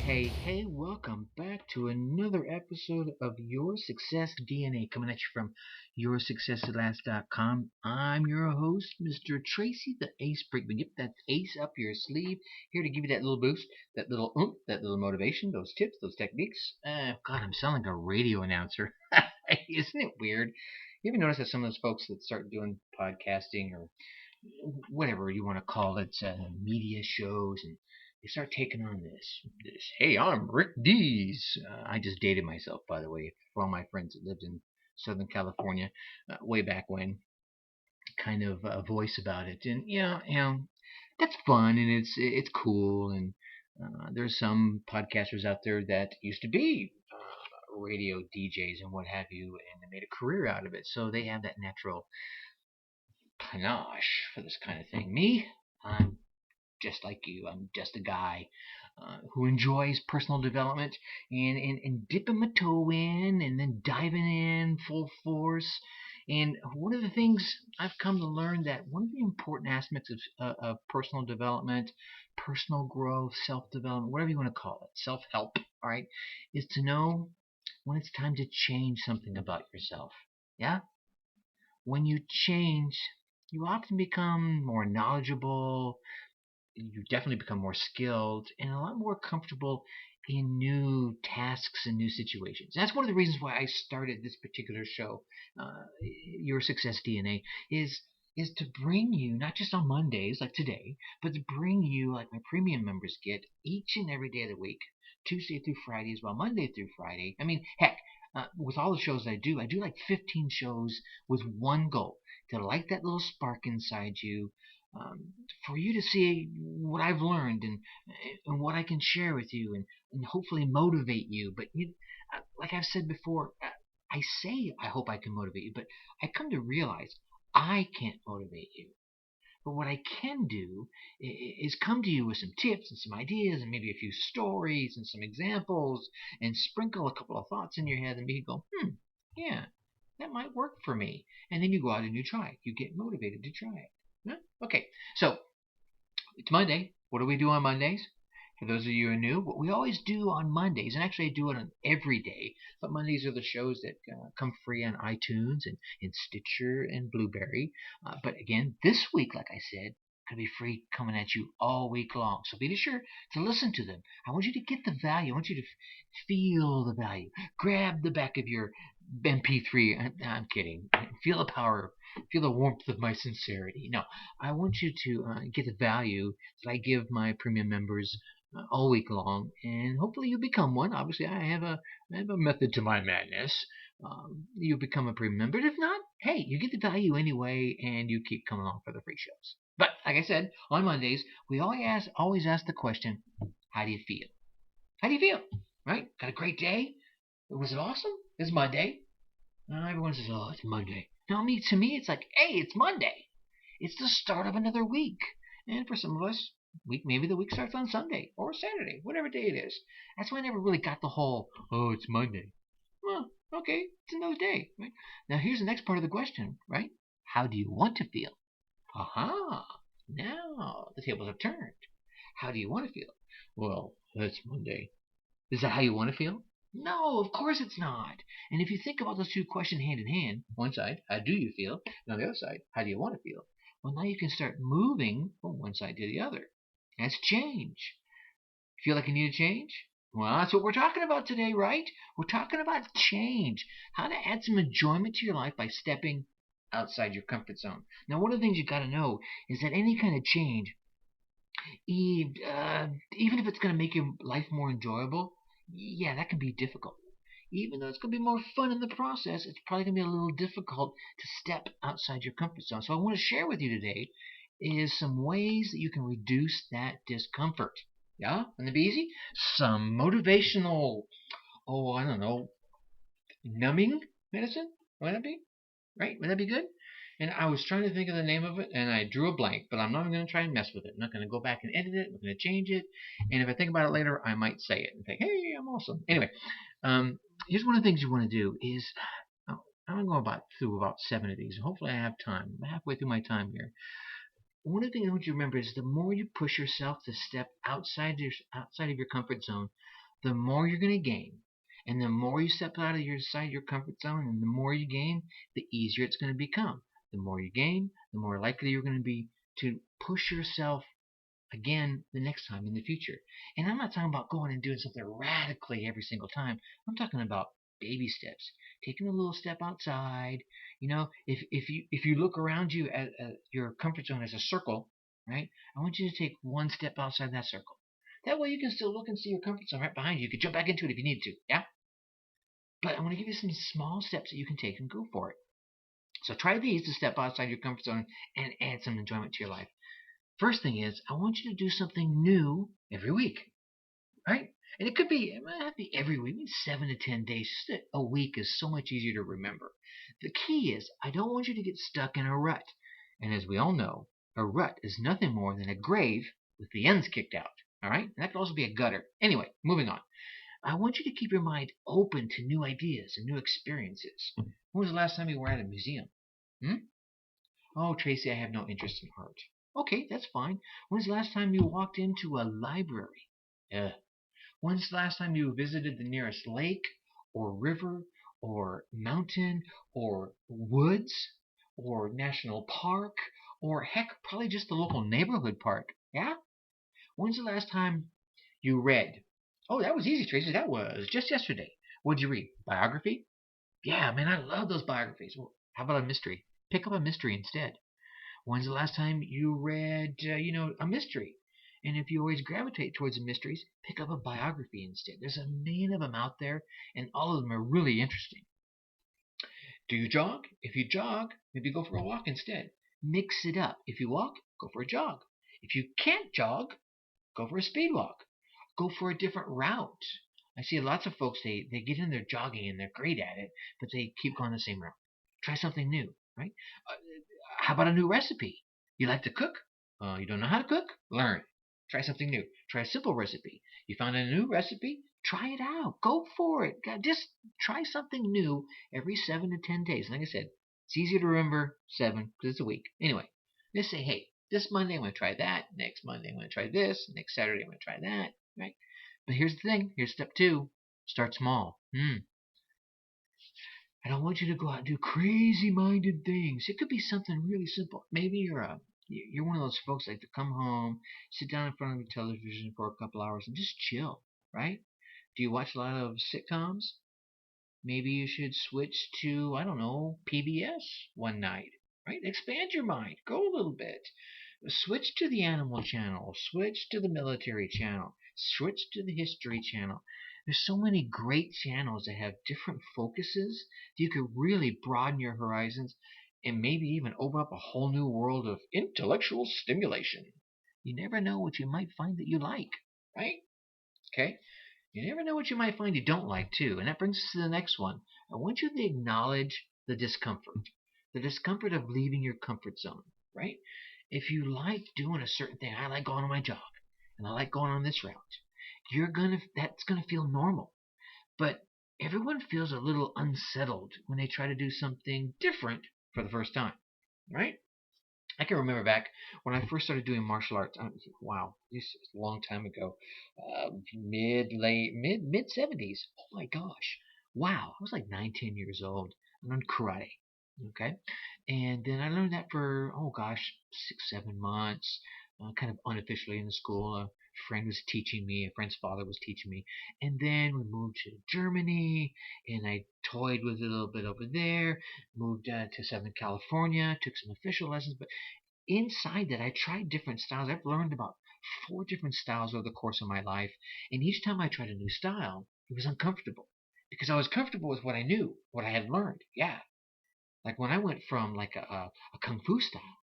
Hey, welcome back to another episode of Your Success DNA coming at you from YourSuccessAtlast.com. I'm your host, Mr. Tracy, the Ace Brinkmann. Yep, that's Ace up your sleeve, here to give you that little boost, that little oomph, that little motivation, those tips, those techniques. God, I'm sounding like a radio announcer. Isn't it weird? You ever notice that some of those folks that start doing podcasting or whatever you want to call it, media shows, and they start taking on this. Hey, I'm Rick Dees. I just dated myself, by the way, for all my friends that lived in Southern California way back when. Kind of a voice about it, and that's fun and it's cool. And there's some podcasters out there that used to be radio DJs and what have you, and they made a career out of it, so they have that natural panache for this kind of thing. Me, I'm just like you. I'm just a guy who enjoys personal development and dipping my toe in and then diving in full force. And one of the things I've come to learn that one of the important aspects of personal development, personal growth, self-development, whatever you want to call it, self-help, all right, is to know when it's time to change something about yourself. Yeah? When you change, you often become more knowledgeable, you definitely become more skilled and a lot more comfortable in new tasks and new situations. That's one of the reasons why I started this particular show, Your Success DNA, is to bring you, not just on Mondays like today, but to bring you, like my premium members get, each and every day of the week, Tuesday through Friday as well, Monday through Friday. I mean, heck, with all the shows I do like 15 shows with one goal, to light that little spark inside you, for you to see what I've learned and what I can share with you, and hopefully motivate you. But like I've said before, I say I hope I can motivate you, but I come to realize I can't motivate you. But what I can do is come to you with some tips and some ideas and maybe a few stories and some examples and sprinkle a couple of thoughts in your head and you go, yeah, that might work for me. And then you go out and you try it. You get motivated to try it. Huh? Okay, so it's Monday. What do we do on Mondays? For those of you who are new, what we always do on Mondays, and actually I do it on every day, but Mondays are the shows that come free on iTunes and Stitcher and Blueberry. But again, this week, like I said, going to be free coming at you all week long. So be sure to listen to them. I want you to get the value. I want you to feel the value. Grab the back of your MP3. I'm kidding. Feel the power. Feel the warmth of my sincerity. No, I want you to get the value that I give my premium members all week long, and hopefully you become one. Obviously, I have a method to my madness. You become a premium member. If not, hey, you get the value anyway, and you keep coming along for the free shows. But like I said, on Mondays, we always ask the question, how do you feel? How do you feel? Right? Got a great day? Was it awesome? It's Monday. Everyone says, oh, it's Monday. No, to me, it's like, hey, it's Monday. It's the start of another week. And for some of us, maybe the week starts on Sunday or Saturday, whatever day it is. That's why I never really got the whole, oh, it's Monday. Well, okay, it's another day. Right? Now, here's the next part of the question, right? How do you want to feel? Aha! Now the tables have turned. How do you want to feel? Well, it's Monday. Is that how you want to feel? No, of course it's not. And if you think about those two questions hand in hand, one side, how do you feel? And on the other side, how do you want to feel? Well, now you can start moving from one side to the other. That's change. Feel like you need a change? Well, that's what we're talking about today, right? We're talking about change. How to add some enjoyment to your life by stepping outside your comfort zone. Now, one of the things you've got to know is that any kind of change, even if it's going to make your life more enjoyable, yeah, that can be difficult. Even though it's going to be more fun in the process, it's probably going to be a little difficult to step outside your comfort zone. So I want to share with you today is some ways that you can reduce that discomfort. Yeah? Wouldn't it be easy? Some motivational, I don't know, numbing medicine? Would that be? Right? Would that be good? And I was trying to think of the name of it, and I drew a blank, but I'm not going to try and mess with it. I'm not going to go back and edit it. I'm going to change it. And if I think about it later, I might say it and think, hey, I'm awesome. Anyway, here's one of the things you want to do is, I'm going to go through about 7 of these. Hopefully I have time. I'm halfway through my time here. one of the things I want you to remember is the more you push yourself to step outside of your comfort zone, the more you're going to gain. And the more you step out of your comfort zone, and the more you gain, the easier it's going to become. The more you gain, the more likely you're going to be to push yourself again the next time in the future. And I'm not talking about going and doing something radically every single time. I'm talking about baby steps, taking a little step outside. If you look around you at your comfort zone as a circle, right? I want you to take one step outside that circle. That way you can still look and see your comfort zone right behind you. You can jump back into it if you need to. Yeah. But I want to give you some small steps that you can take and go for it. So try these to step outside your comfort zone and add some enjoyment to your life. First thing is, I want you to do something new every week, right? And it might not be every week, maybe 7 to 10 days. Just a week is so much easier to remember. The key is, I don't want you to get stuck in a rut. And as we all know, a rut is nothing more than a grave with the ends kicked out, all right? And that could also be a gutter. Anyway, moving on. I want you to keep your mind open to new ideas and new experiences. When was the last time you were at a museum? Oh, Tracy, I have no interest in art. Okay, that's fine. When's the last time you walked into a library? When's the last time you visited the nearest lake or river or mountain or woods or national park or heck, probably just the local neighborhood park? Yeah? When's the last time you read? Oh, that was easy, Tracy. That was just yesterday. What'd you read? Biography? Yeah, man, I love those biographies. Well, how about a mystery? Pick up a mystery instead. When's the last time you read, a mystery? And if you always gravitate towards the mysteries, pick up a biography instead. There's a million of them out there, and all of them are really interesting. Do you jog? If you jog, maybe go for a walk instead. Mix it up. If you walk, go for a jog. If you can't jog, go for a speed walk. Go for a different route. I see lots of folks, they get in their jogging and they're great at it, but they keep going the same route. Try something new, right? How about a new recipe? You like to cook? You don't know how to cook? Learn. Try something new. Try a simple recipe. You found a new recipe? Try it out. Go for it. Just try something new every 7 to 10 days. Like I said, it's easier to remember 7 because it's a week. Anyway, just say, hey, this Monday I'm going to try that. Next Monday I'm going to try this. Next Saturday I'm going to try that. Right? But here's the thing. Here's step 2. Start small. I don't want you to go out and do crazy-minded things. It could be something really simple. Maybe you're one of those folks that like to come home, sit down in front of the television for a couple hours and just chill, right? Do you watch a lot of sitcoms? Maybe you should switch to, I don't know, PBS one night, right? Expand your mind. Go a little bit. Switch to the Animal Channel. Switch to the Military Channel. Switch to the History Channel. There's so many great channels that have different focuses that you could really broaden your horizons and maybe even open up a whole new world of intellectual stimulation. You never know what you might find that you like, right? Okay? You never know what you might find you don't like, too. And that brings us to the next one. I want you to acknowledge the discomfort of leaving your comfort zone, right? If you like doing a certain thing, I like going on my jog, and I like going on this route, that's gonna feel normal. But everyone feels a little unsettled when they try to do something different for the first time, right? I can remember back when I first started doing martial arts. Wow, this is a long time ago, mid 70s. Oh my gosh, wow! I was like 9, 10 years old. I learned karate. Okay, and then I learned that for 6, 7 months, kind of unofficially in the school. A friend was teaching me. A friend's father was teaching me, and then we moved to Germany, and I toyed with it a little bit over there. Moved to Southern California, took some official lessons, but inside that, I tried different styles. I've learned about 4 different styles over the course of my life, and each time I tried a new style, it was uncomfortable because I was comfortable with what I knew, what I had learned. Yeah, like when I went from like a kung fu style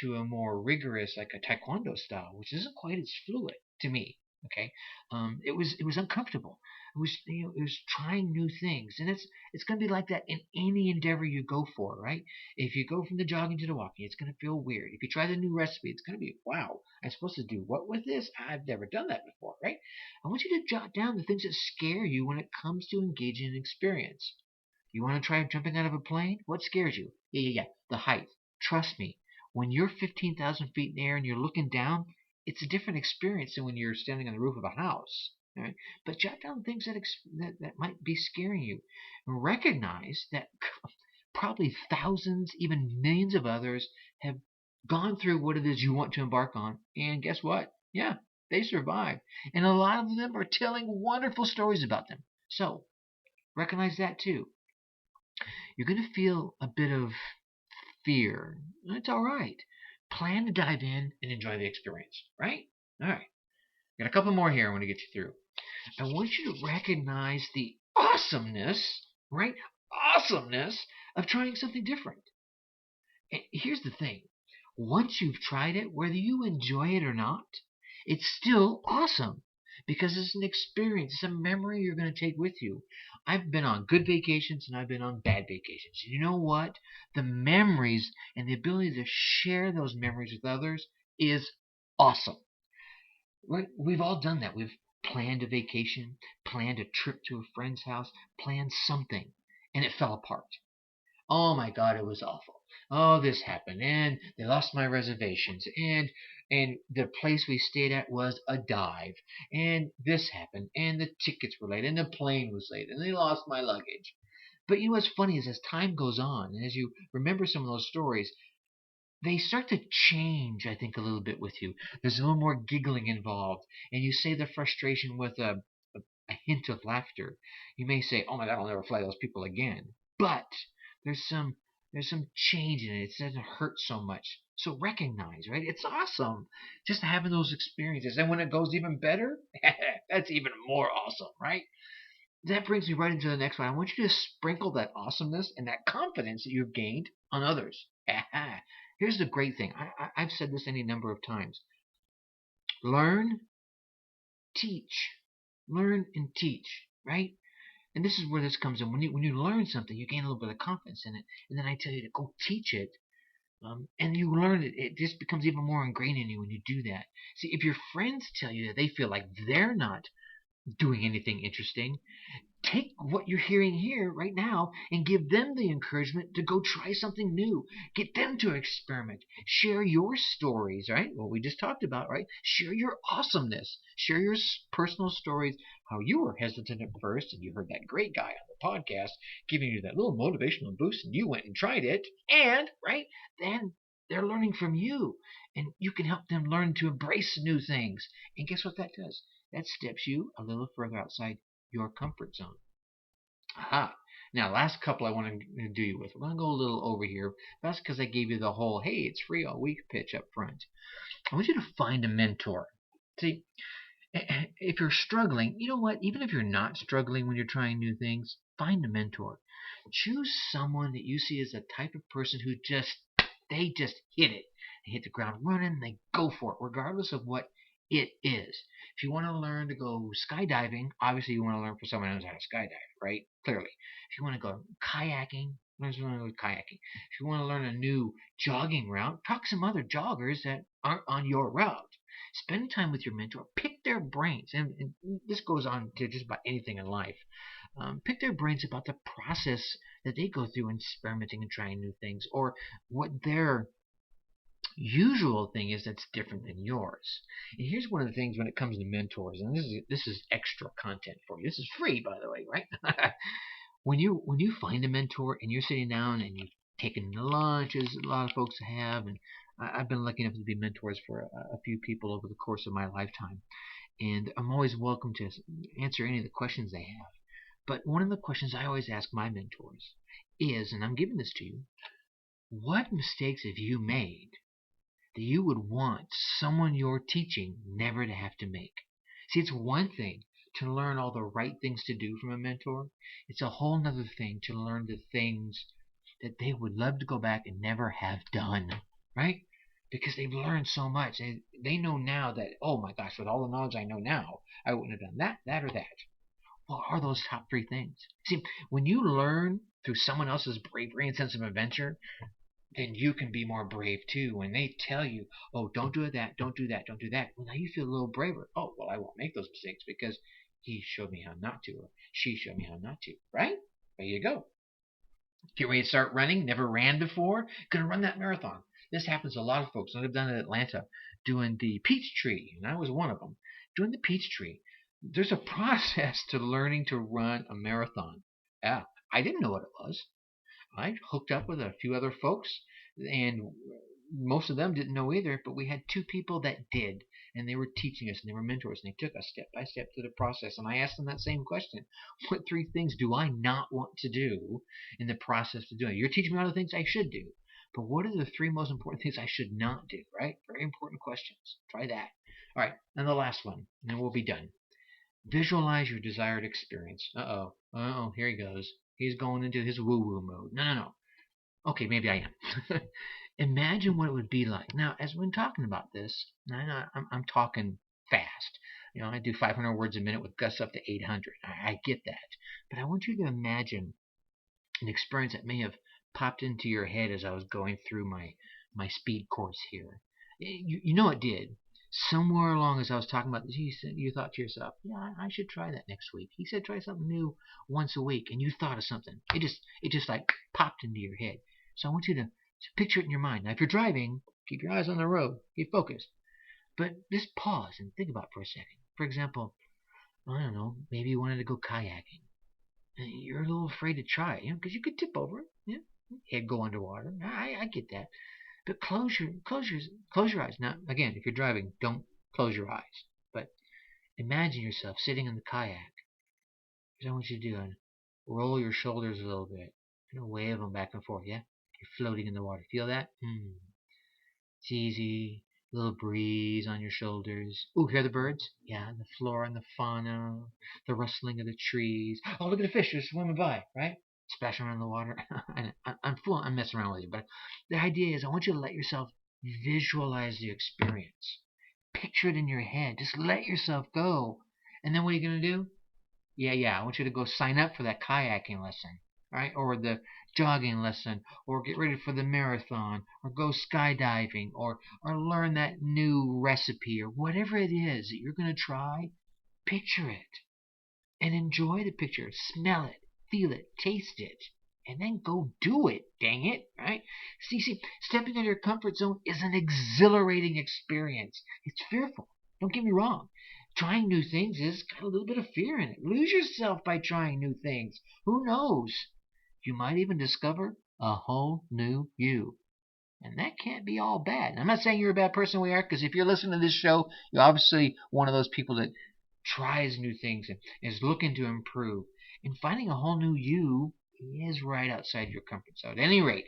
to a more rigorous, like a taekwondo style, which isn't quite as fluid to me. Okay, it was uncomfortable. It was trying new things, and it's going to be like that in any endeavor you go for, right? If you go from the jogging to the walking, it's going to feel weird. If you try the new recipe, it's going to be, wow, I'm supposed to do what with this? I've never done that before, right? I want you to jot down the things that scare you when it comes to engaging in experience. You want to try jumping out of a plane? What scares you? Yeah. The height. Trust me. When you're 15,000 feet in the air and you're looking down, it's a different experience than when you're standing on the roof of a house. Right? But jot down things that might be scaring you. And recognize that probably thousands, even millions of others have gone through what it is you want to embark on. And guess what? Yeah, they survived. And a lot of them are telling wonderful stories about them. So recognize that too. You're going to feel a bit of fear. It's all right. Plan to dive in and enjoy the experience, right? All right. Got a couple more here I want to get you through. I want you to recognize the awesomeness, right? Awesomeness of trying something different. And here's the thing. Once you've tried it, whether you enjoy it or not, it's still awesome because it's an experience, it's a memory you're going to take with you. I've been on good vacations and I've been on bad vacations. You know what? The memories and the ability to share those memories with others is awesome. We've all done that. We've planned a vacation, planned a trip to a friend's house, planned something, and it fell apart. Oh my God, it was awful. Oh, this happened, and they lost my reservations, and the place we stayed at was a dive, and this happened, and the tickets were late, and the plane was late, and they lost my luggage. But you know what's funny is as time goes on, and as you remember some of those stories, they start to change, I think, a little bit with you. There's a little more giggling involved, and you say the frustration with a hint of laughter. You may say, "Oh my God, I'll never fly those people again," but there's some change in it. It doesn't hurt so much. So recognize, right? It's awesome just having those experiences, and when it goes even better, that's even more awesome, right? That brings me right into the next one. I want you to sprinkle that awesomeness and that confidence that you've gained on others. Here's the great thing. I've said this any number of times. Learn, teach. Learn and teach, right? And this is where this comes in. When you learn something, you gain a little bit of confidence in it. And then I tell you to go teach it. And you learn it. It just becomes even more ingrained in you when you do that. See, if your friends tell you that they feel like they're not doing anything interesting, take what you're hearing here right now and give them the encouragement to go try something new. Get them to experiment. Share your stories, right? What we just talked about, right? Share your awesomeness. Share your personal stories, how you were hesitant at first and you heard that great guy on the podcast giving you that little motivational boost and you went and tried it. And, right, then they're learning from you. And you can help them learn to embrace new things. And guess what that does? That steps you a little further outside your comfort zone. Aha. Now, last couple I want to do you with. We're going to go a little over here. That's because I gave you the whole, hey, it's free all week pitch up front. I want you to find a mentor. See, if you're struggling, you know what? Even if you're not struggling when you're trying new things, find a mentor. Choose someone that you see as a type of person who they just hit it. They hit the ground running. They go for it, regardless of what it is. If you want to learn to go skydiving, obviously you want to learn from someone who knows how to skydive, right? Clearly. If you want to go kayaking, learn someone who knows kayaking. If you want to learn a new jogging route, talk to some other joggers that aren't on your route. Spend time with your mentor. Pick their brains. And this goes on to just about anything in life. Pick their brains about the process that they go through in experimenting and trying new things, or what their usual thing is that's different than yours. And here's one of the things when it comes to mentors, and this is extra content for you. This is free, by the way, right? when you find a mentor and you're sitting down and you've taken lunch, as a lot of folks have, and I've been lucky enough to be mentors for a few people over the course of my lifetime, and I'm always welcome to answer any of the questions they have. But one of the questions I always ask my mentors is, and I'm giving this to you, what mistakes have you made that you would want someone you're teaching never to have to make? See, it's one thing to learn all the right things to do from a mentor. It's a whole other thing to learn the things that they would love to go back and never have done, right? Because they've learned so much. And they know now that, oh my gosh, with all the knowledge I know now, I wouldn't have done that, or that. What are those top three things? See, when you learn through someone else's bravery and sense of adventure, then you can be more brave too. When they tell you, oh, don't do that, don't do that, don't do that, well, now you feel a little braver. Oh, well, I won't make those mistakes because he showed me how not to, or she showed me how not to, right? There you go. Get ready to start running. Never ran before. Gonna run that marathon. This happens to a lot of folks. I lived down in Atlanta doing the peach tree, and I was one of them. Doing the peach tree, there's a process to learning to run a marathon. Yeah, I didn't know what it was. I hooked up with a few other folks, and most of them didn't know either, but we had two people that did, and they were teaching us, and they were mentors, and they took us step by step through the process. And I asked them that same question: what three things do I not want to do in the process of doing it? You're teaching me all the things I should do, but what are the three most important things I should not do, right? Very important questions. Try that. All right, and the last one, and then we'll be done. Visualize your desired experience. Uh-oh, here he goes. He's going into his woo-woo mode. No. Okay, maybe I am. Imagine what it would be like. Now, as we're talking about this, I'm talking fast. I do 500 words a minute with gusts up to 800. I get that. But I want you to imagine an experience that may have popped into your head as I was going through my speed course here. You know it did. Somewhere along as I was talking about this, you thought to yourself, yeah, I should try that next week. He said try something new once a week, and you thought of something. It just like popped into your head. So I want you to picture it in your mind. Now, if you're driving, keep your eyes on the road. Keep focused. But just pause and think about it for a second. For example, I don't know, maybe you wanted to go kayaking. And you're a little afraid to try it, because you could tip over. Yeah, head go underwater. I get that. But close your eyes. Now, again, if you're driving, don't close your eyes. But imagine yourself sitting in the kayak. Here's what I want you to do. Roll your shoulders a little bit. Wave them back and forth, yeah? You're floating in the water. Feel that? It's easy. A little breeze on your shoulders. Ooh, hear the birds? Yeah, the flora and the fauna. The rustling of the trees. Oh, look at the fish. They're swimming by, right? Splashing around in the water. I'm messing around with you, but the idea is I want you to let yourself visualize the experience. Picture it in your head. Just let yourself go. And then what are you going to do? Yeah, I want you to go sign up for that kayaking lesson, right? Or the jogging lesson, or get ready for the marathon, or go skydiving, or learn that new recipe, or whatever it is that you're going to try. Picture it and enjoy the picture. Smell it. Feel it, taste it, and then go do it, dang it, right? See, stepping out of your comfort zone is an exhilarating experience. It's fearful, don't get me wrong. Trying new things has got a little bit of fear in it. Lose yourself by trying new things. Who knows? You might even discover a whole new you. And that can't be all bad. I'm not saying you're a bad person, we are, because if you're listening to this show, you're obviously one of those people that tries new things and is looking to improve. And finding a whole new you is right outside your comfort zone. At any rate,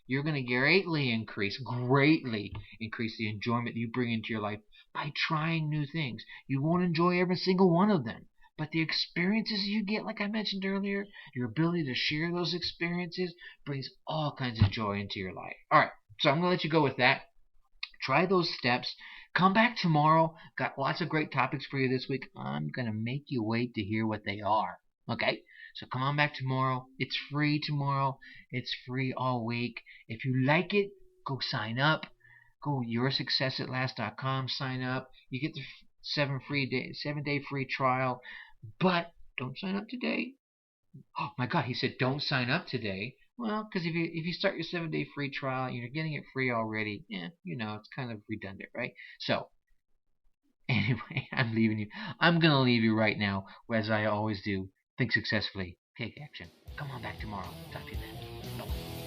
you're going to greatly increase the enjoyment you bring into your life by trying new things. You won't enjoy every single one of them, but the experiences you get, like I mentioned earlier, your ability to share those experiences brings all kinds of joy into your life. All right, so I'm going to let you go with that. Try those steps. Come back tomorrow. Got lots of great topics for you this week. I'm going to make you wait to hear what they are. Okay? So come on back tomorrow. It's free tomorrow. It's free all week. If you like it, go sign up. Go yoursuccessatlast.com, sign up. You get the 7-day free trial. But don't sign up today. Oh my God, he said don't sign up today. Well, because if you start your 7-day free trial and you're getting it free already, it's kind of redundant, right? So anyway, I'm leaving you. I'm going to leave you right now, as I always do. Think successfully. Take action. Come on back tomorrow. Talk to you then. Bye.